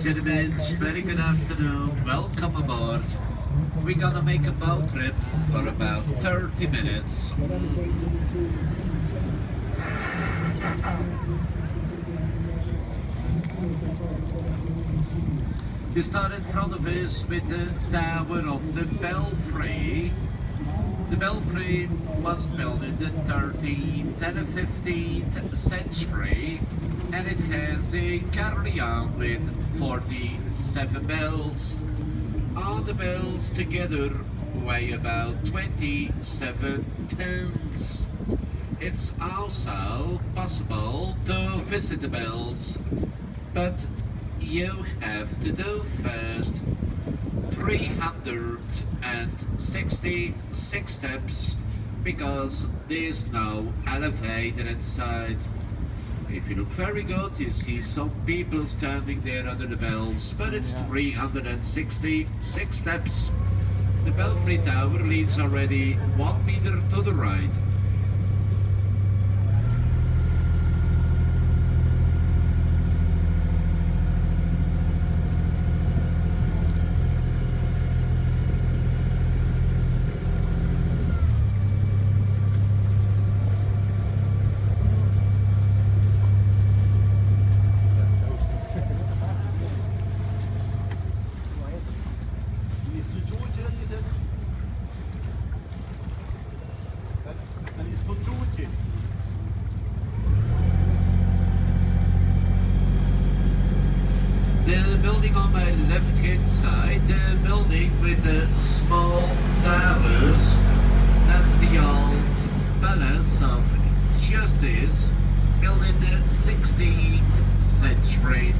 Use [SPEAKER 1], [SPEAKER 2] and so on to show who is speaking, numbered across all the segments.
[SPEAKER 1] Gentlemen, very good afternoon. Welcome aboard. We're gonna make a boat trip for about 30 minutes. We start in front of us with the tower of the Belfry. The Belfry was built in the 13th and the 15th century, and it has a carillon with 47 bells. All the bells together weigh about 27 tons. It's also possible to visit the bells, but you have to do first 366 steps because there's no elevator inside. If you look very good, you see some people standing there under the bells, but it's 366 steps. The Belfry Tower leads already 1 meter to the right. The building on my left hand side, the building with the small towers, that's the old Palace of Justice, built in the 16th century.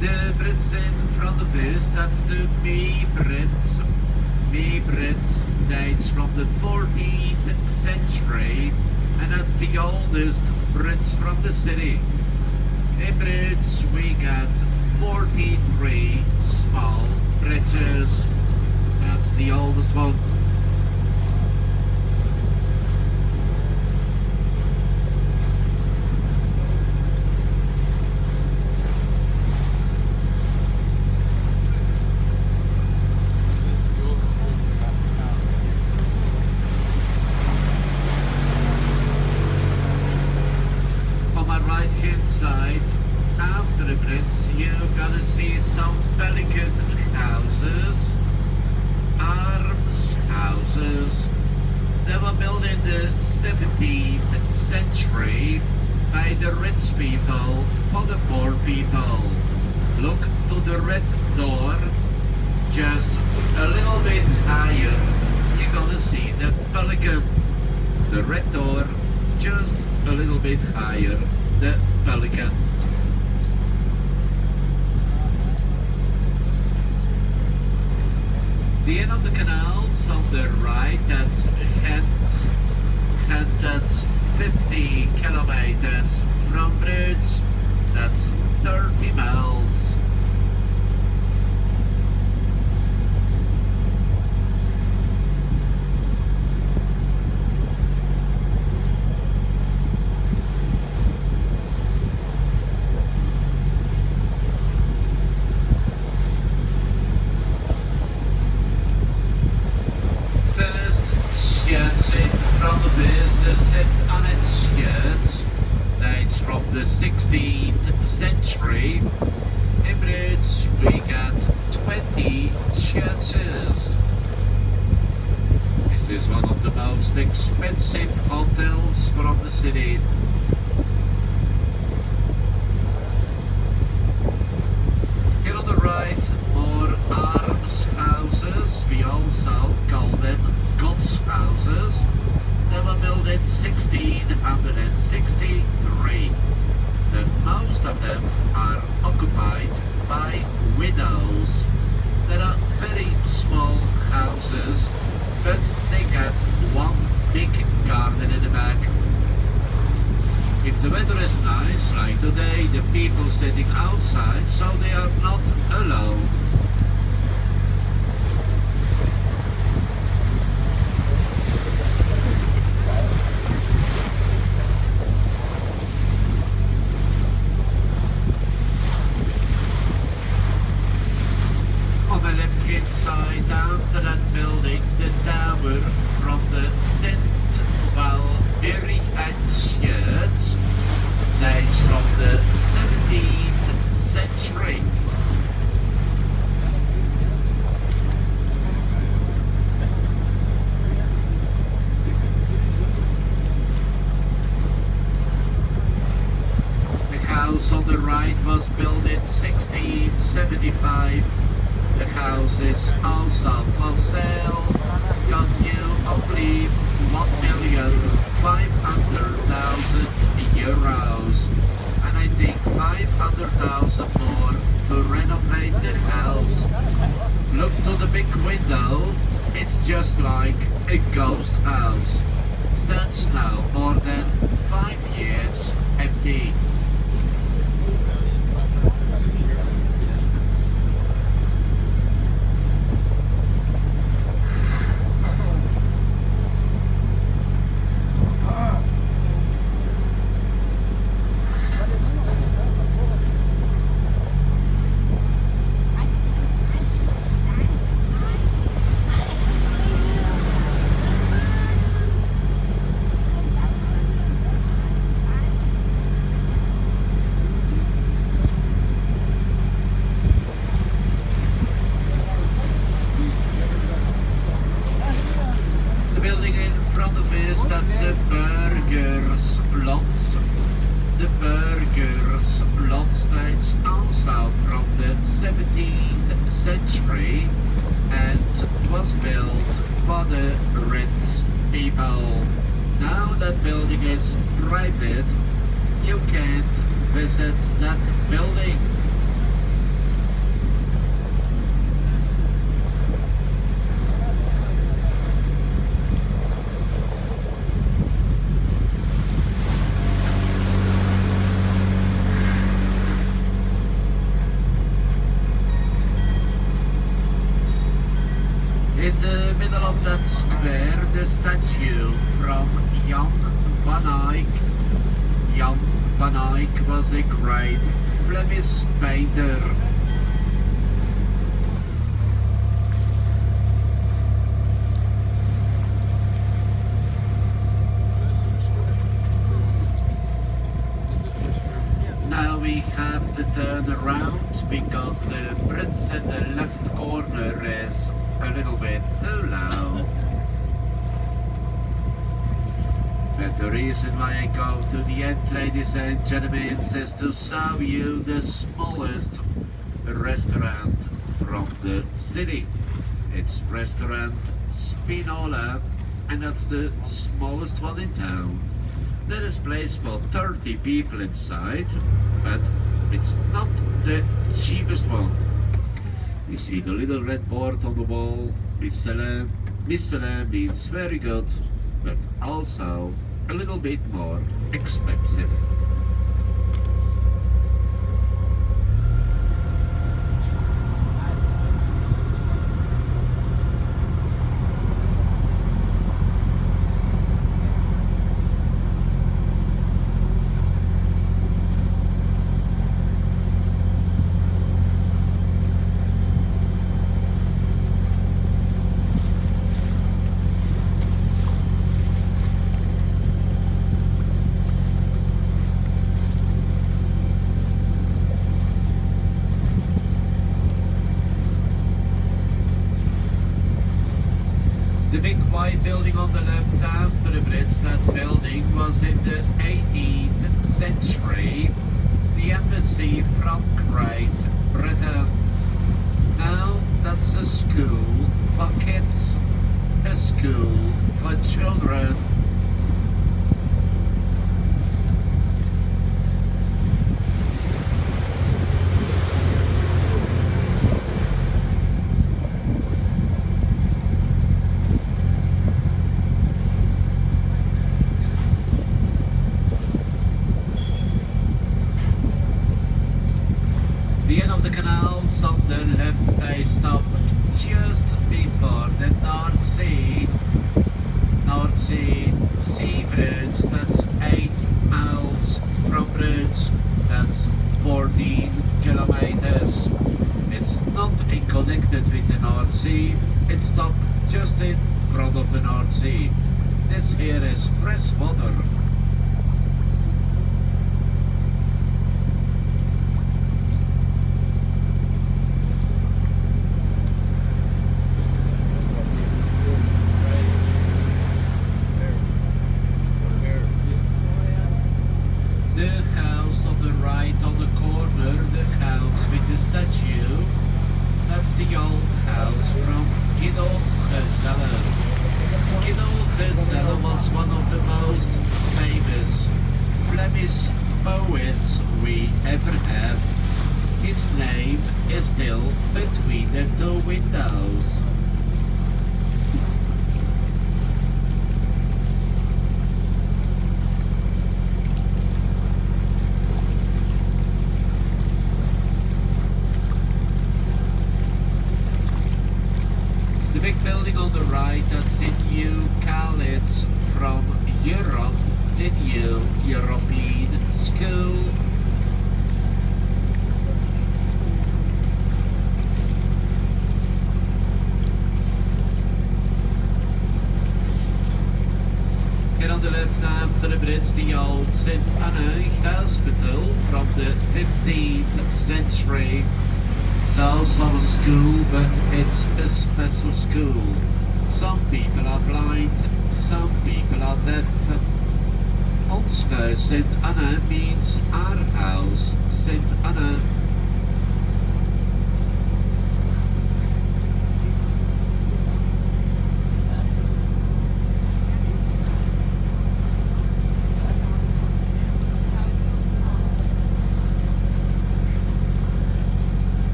[SPEAKER 1] The Brits in front of us, that's the May Brits. May Brits dates from the 14th century, and that's the oldest bridge from the city. In Brits we got 43 small bridges. That's the oldest one. Side, after the bridge, you're gonna see some pelican houses, arms houses. They were built in the 17th century by the rich people for the poor people. Look to the red door, just a little bit higher, you're gonna see the pelican. The red door, just a little bit higher, the pelican. The end of the canals on the right, that's Ghent. Ghent, that's 50 kilometers. From Brugge, that's 30 miles. Set on its skirts dates from the 16th century. In Brugge we got 20 churches. This is one of the most expensive hotels from the city. Here on the right, more arms houses. We also call them God's houses. They were built in 1663. Most of them are occupied by widows. There are very small houses, but they got one big garden in the back. If the weather is nice, like today, the people sitting outside, so they are not alone. was built in 1675. The house is also for sale. Cost you only €1,500,000. And I think 500,000 more to renovate the house. Look to the big window. It's just like a ghost house. Stands now more than 5 years empty. That's the Burgers Lots. The Burgers Lots dates also from the 17th century and was built for the rich people. Now that building is private, you can't visit that building. In the middle of that square, the statue from Jan van Eyck. Jan van Eyck was a great Flemish painter. Now we have to turn around because the bridge in the left corner is a little bit too low. But the reason why I go to the end, ladies and gentlemen, is to show you the smallest restaurant from the city. It's restaurant Spinola, and that's the smallest one in town. There is place for 30 people inside, but it's not the cheapest one. You see the little red board on the wall. Michelin. Michelin means very good, but also a little bit more expensive. The big white building on the left after the bridge, that building was in the 18th century, the embassy from Great Britain. Now that's a school for kids, a school for children. The end of the canals on the left, they stop just before the North Sea. North Sea Bridge, that's 8 miles from Brugge, that's 14 kilometers. It's not connected with the North Sea, it stopped just in front of the North Sea. This here is fresh water. The house on the right on the corner, name is still between the two windows. The big building on the right, that's the new college from Europe, the new European school. Here on the left after the bridge, the old St. Anna Hospital from the 15th century. It's also a school, but it's a special school. Some people are blind, some people are deaf. Ons huis, St. Anna, means our house, St. Anna.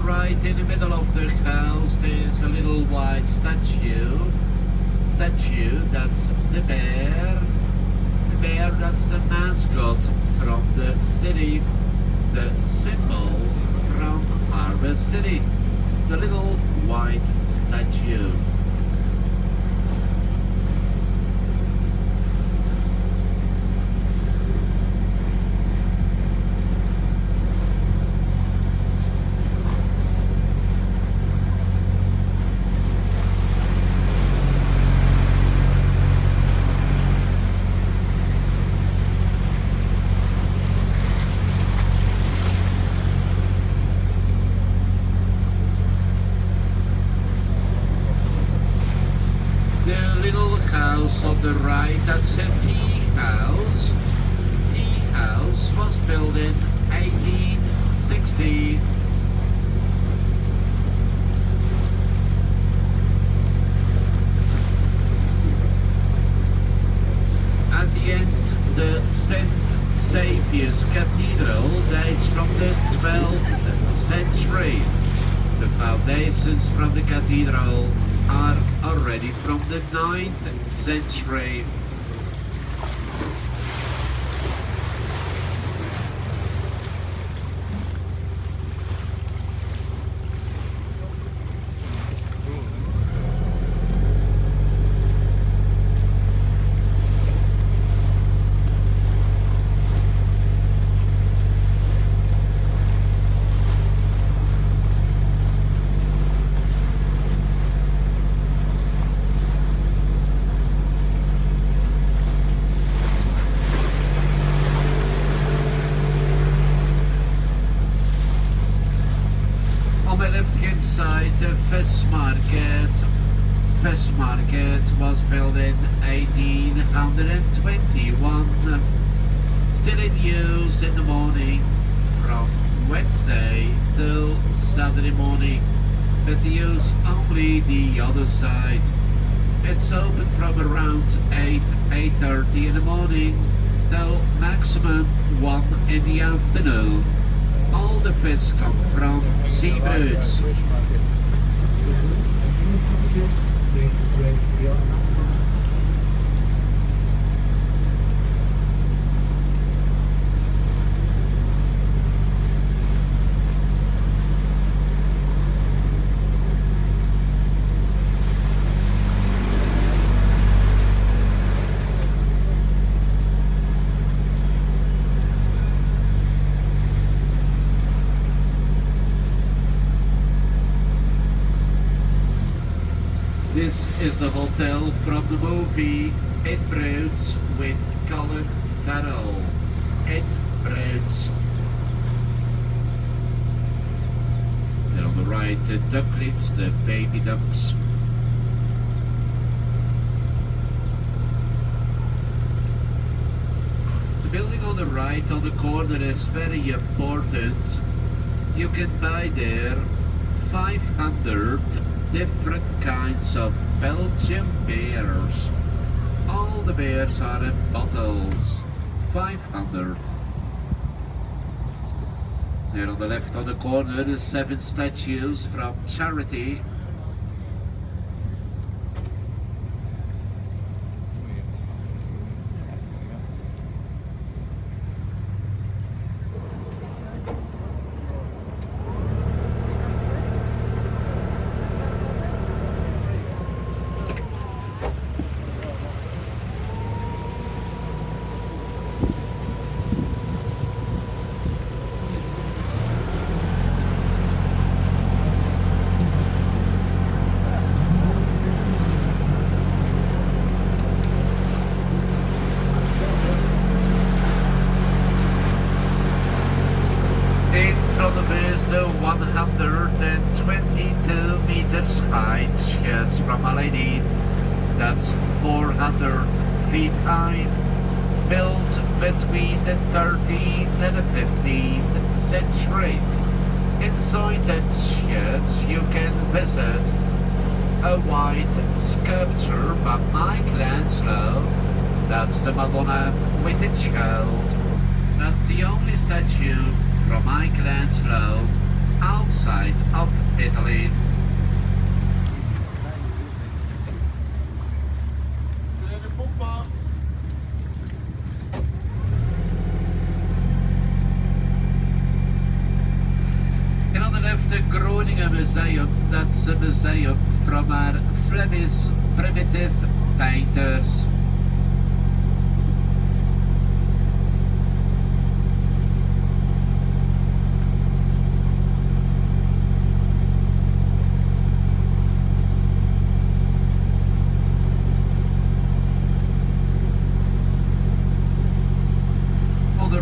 [SPEAKER 1] Right in the middle of the house there's a little white statue. That's the bear. The bear, that's the mascot from the city. The symbol from our city. The little white statue. On the right, that's a tea house. Tea house was built in 1860. At the end, the St. Saviour's Cathedral dates from the 12th century. The foundations from the cathedral are already from the 9th century. Inside the Fish Market was built in 1821. Still in use in the morning from Wednesday till Saturday morning, but they use only the other side. It's open from around 8:30 in the morning till maximum 1 in the afternoon. All the fish come from Zeebrugge. This is the hotel from the movie In Brugge with Colin Farrell. In Brugge. And on the right, the ducklings, the baby ducks. The building on the right on the corner is very important. You can buy there 500 different kinds of Belgian beers. All the beers are in bottles. 500. There on the left on the corner is 7 statues from charity. In front of us the 122 meters high church from a lady. That's 400 feet high. Built between the 13th and the 15th century. Inside the church you can visit a white sculpture by Michelangelo. That's the Madonna with the child. That's the only statue from Michelangelo outside of Italy. And on the left, the Groningen Museum. That's a museum from our Flemish primitive painters.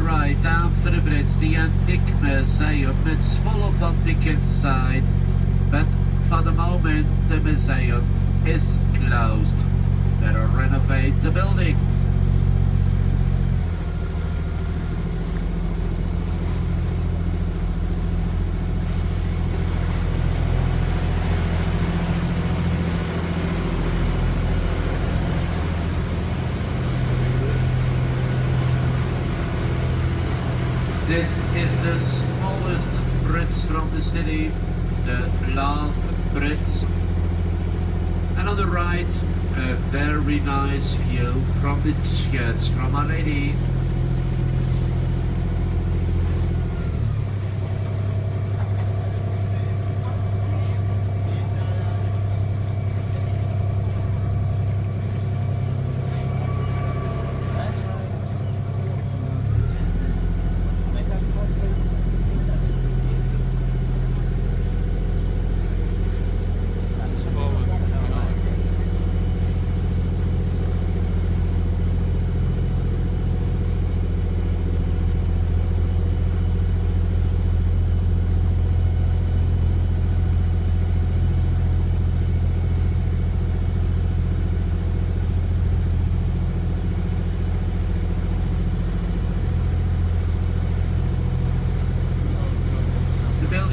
[SPEAKER 1] Right after the bridge, the Antique Museum. It's full of antique inside, but for the moment the museum is closed. Better renovate the building. This is the smallest bridge from the city, the Love Bridge. And on the right, a very nice view from the church from Our Lady.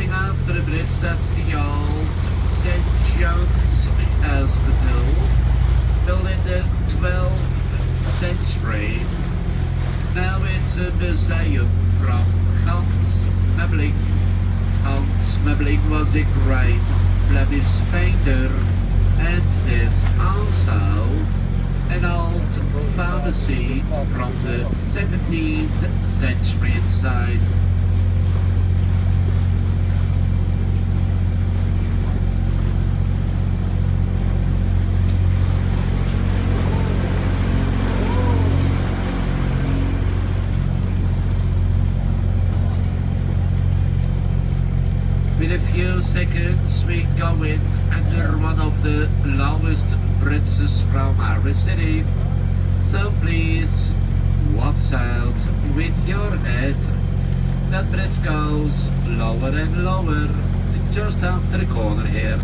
[SPEAKER 1] After the bridge, that's the old St. John's Hospital, built in the 12th century. Now it's a museum from Hans Memling. Hans Memling was a great Flemish painter, and there's also an old pharmacy from the 17th century inside. In a few seconds we go in under one of the longest bridges from our city. So please watch out with your head. That bridge goes lower and lower just after the corner here.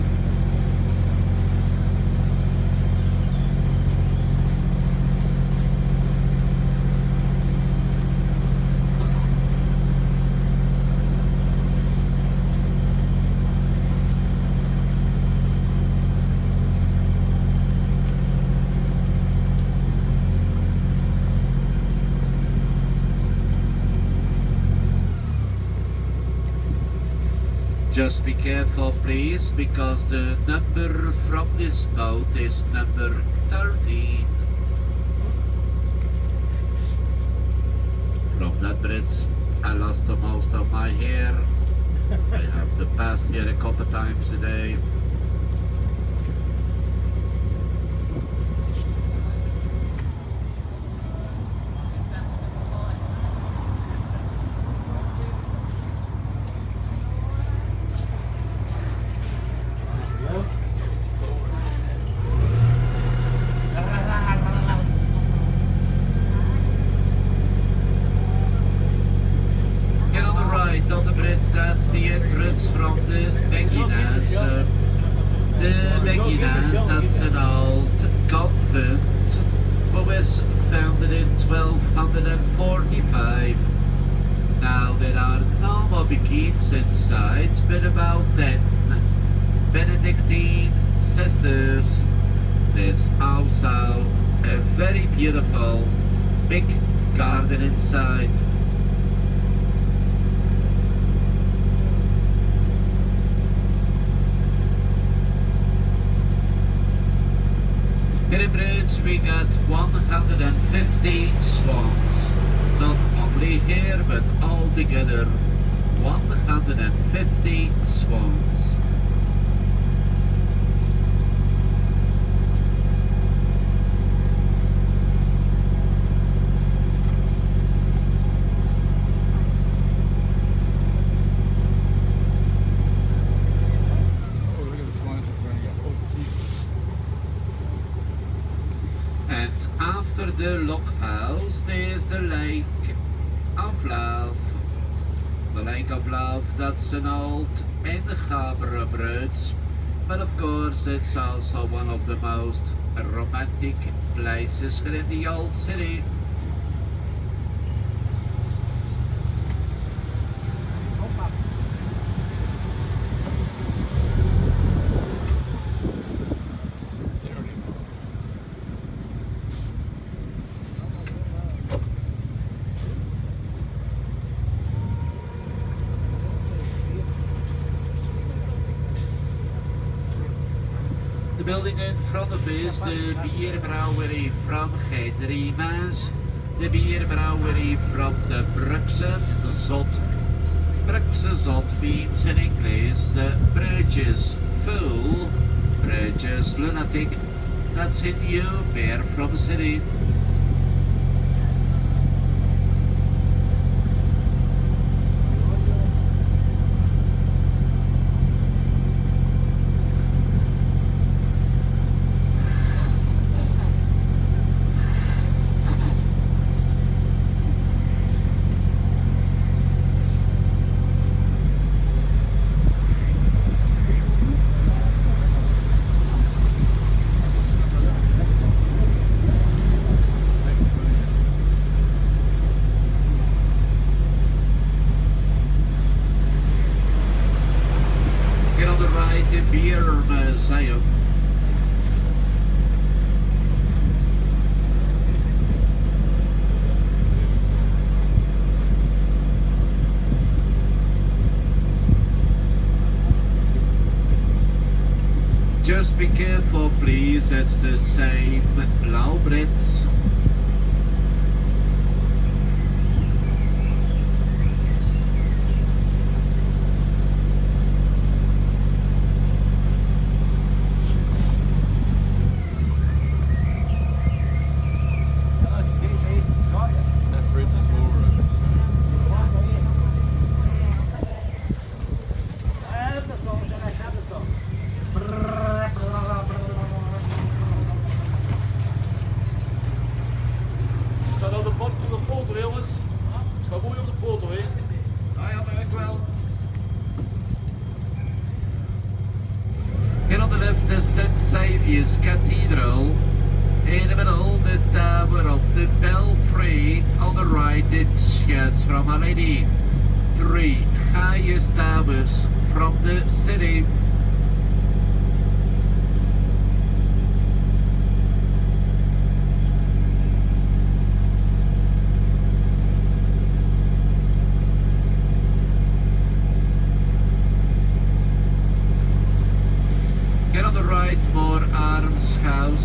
[SPEAKER 1] Just be careful please, because the number from this boat is number 13. From that bridge I lost most of my hair. I have to pass here a couple times a day. On the bridge, that's the entrance from the Beginers. The Beginers, that's an old convent, was founded in 1245. Now there are no more beguines inside, but about 10 Benedictine sisters. There's also a very beautiful big garden inside. In the bridge we got 150 swans, not only here but altogether 150 swans. And after the lock house there's the Lake of Love. The Lake of Love, that's an old Enghaber bridge, but of course it's also one of the most romantic places here in the old city. The building in front of us, the bierbrouwery from Henry Maas, the bierbrouwery from the Brugge Zot. Brugge Zot means in English the Brugge's fool, Brugge's lunatic. That's in you, beer from the city. The beer museum. Just be careful please, it's the same low Brits.
[SPEAKER 2] Staat mooi op de foto, hè?
[SPEAKER 1] Ah ja, maar ik wel. Here on the left is St. Saviour's Cathedral. In the middle, the Tower of the Belfry. On the right, it's Sheds from Our Lady. 3 highest towers from the city.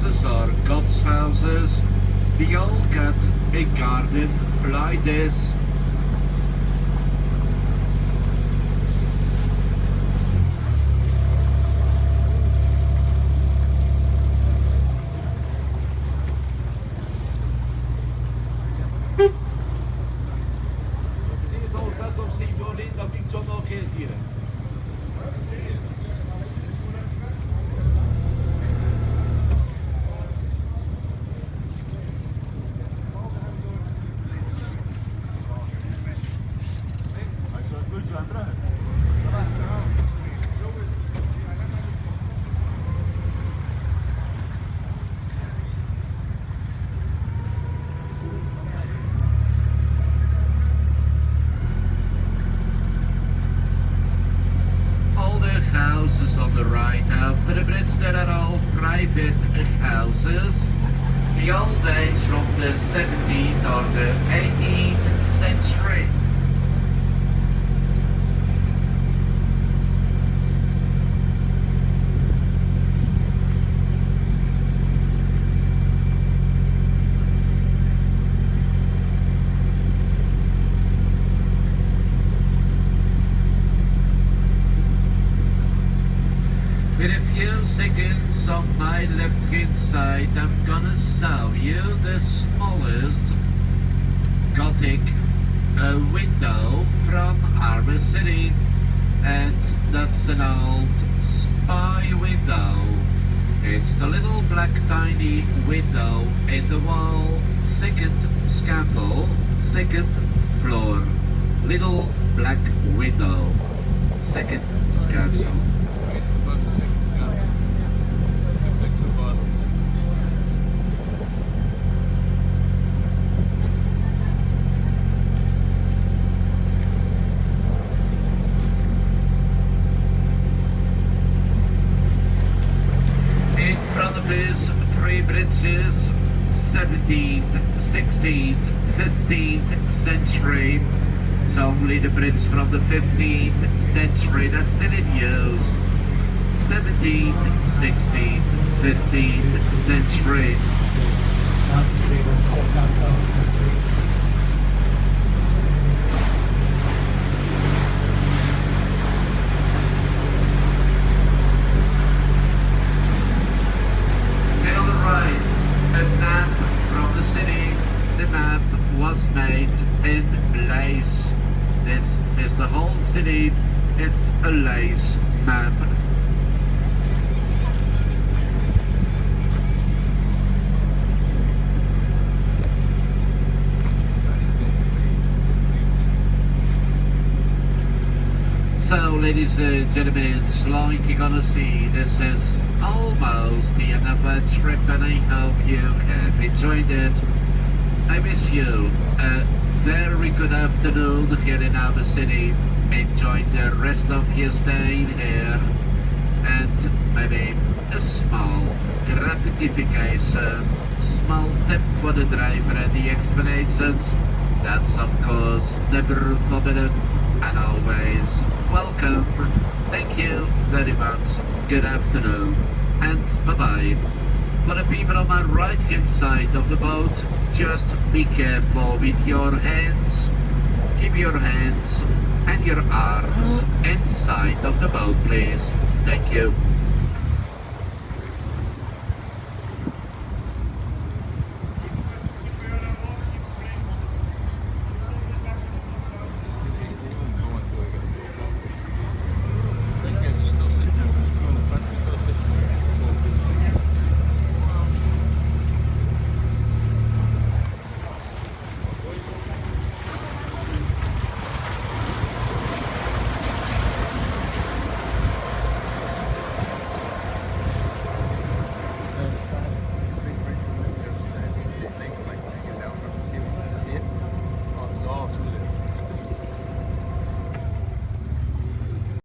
[SPEAKER 1] houses are God's houses. They all got a garden like this.
[SPEAKER 2] Zie je zo'n 6 of 7 violin, dat ik John nog eens hier.
[SPEAKER 1] All the houses on the right after the bridge that are all private houses. They all date from the 17th or the 18th century. With a few seconds on my left hand side, I'm gonna show you the smallest Gothic window from our city, and that's an old spy window. It's the little black tiny window in the wall, second scaffold, second floor. Little black window, second scaffold. In front of us, three bridges, 17th, 16th, 15th century. It's only the bridge from the 15th century that's still in use. 17th, 16th, 15th century. And on the right, a map from the city. The map was made in lace. This is the whole city. It's a lace map. So, ladies and gentlemen, like you're gonna see, this is almost the end of our trip, and I hope you have enjoyed it. I wish you a very good afternoon here in our city. Enjoy the rest of your stay here, and maybe a small gratification, small tip for the driver and the explanations. That's of course never forbidden and always welcome. Thank you very much. Good afternoon and bye-bye. For the people on my right hand side of the boat, just be careful with your hands. Keep your hands and your arms inside of the boat, please. Thank you.